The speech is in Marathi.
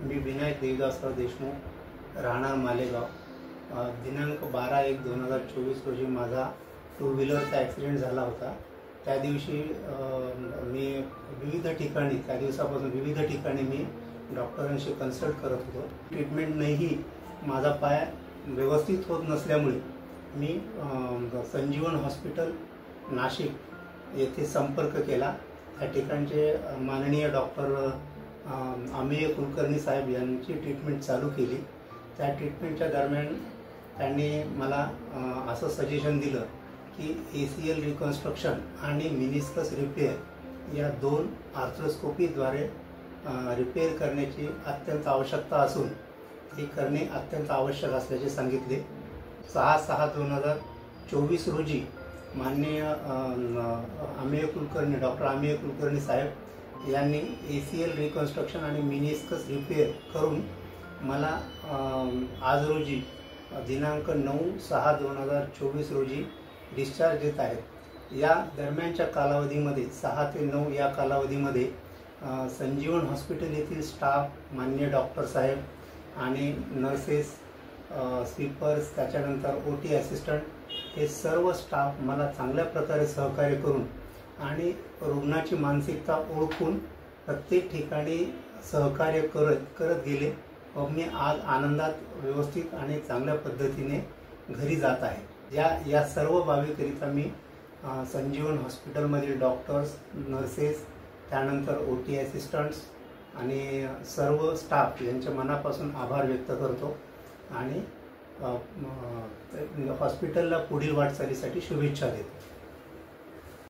मी विनायक देवदासराव देशमुख, राहणार मालेगाव। दिनांक 12/1/2024 रोजी माझा टू व्हीलरचा ॲक्सिडेंट झाला होता। त्या दिवशी मी विविध ठिकाणी त्या दिवसापासून विविध ठिकाणी मी डॉक्टरांशी कन्सल्ट करत होतो। ट्रीटमेंटनेही माझा पाय व्यवस्थित होत नसल्यामुळे मी संजीवन हॉस्पिटल नाशिक येथे संपर्क केला। त्या ठिकाणचे माननीय डॉक्टर अमेय कुलकर्णी साहेब यांची ट्रीटमेंट चालू केली। त्या ट्रीटमेंटच्या दरम्यान त्यांनी मला असं सजेशन दिलं की ACL रिकन्स्ट्रक्शन आणि मेनिस्कस रिपेअर या 2 आर्थ्रोस्कोपीद्वारे रिपेअर करण्याची अत्यंत आवश्यकता असून हे करणे अत्यंत आवश्यक असल्याचे सांगितले। 6/6/2024 रोजी माननीय डॉक्टर अमेय कुलकर्णी साहेब यांनी ACL रिकन्स्ट्रक्शन आणि मेनिस्कस रिपेअर करून मला आज रोजी दिनांक 9/6/2024 रोजी डिस्चार्ज देत आहेत। या दरम्यानच्या कालावधीमध्ये 6 ते 9 या कालावधीमध्ये संजीवन हॉस्पिटल येथील स्टाफ, माननीय डॉक्टर साहेब आणि नर्सेस, स्वीपर्स, त्याच्यानंतर OT असिस्टंट हे सर्व स्टाफ मला चांगल्या प्रकारे सहकार्य करून आणि रुग्णाची मानसिकता ओळखून प्रत्येक ठिकाणी सहकार्य करत गेले व मी आज आनंदात व्यवस्थित आणि चांगल्या पद्धतीने घरी जात आहे। या सर्व बाबीकरिता मी संजीवन हॉस्पिटलमधील डॉक्टर्स, नर्सेस, त्यानंतर OT असिस्टंट्स आणि सर्व स्टाफ यांच्या मनापासून आभार व्यक्त करतो आणि हॉस्पिटलला पुढील वाटचालीसाठी शुभेच्छा देतो।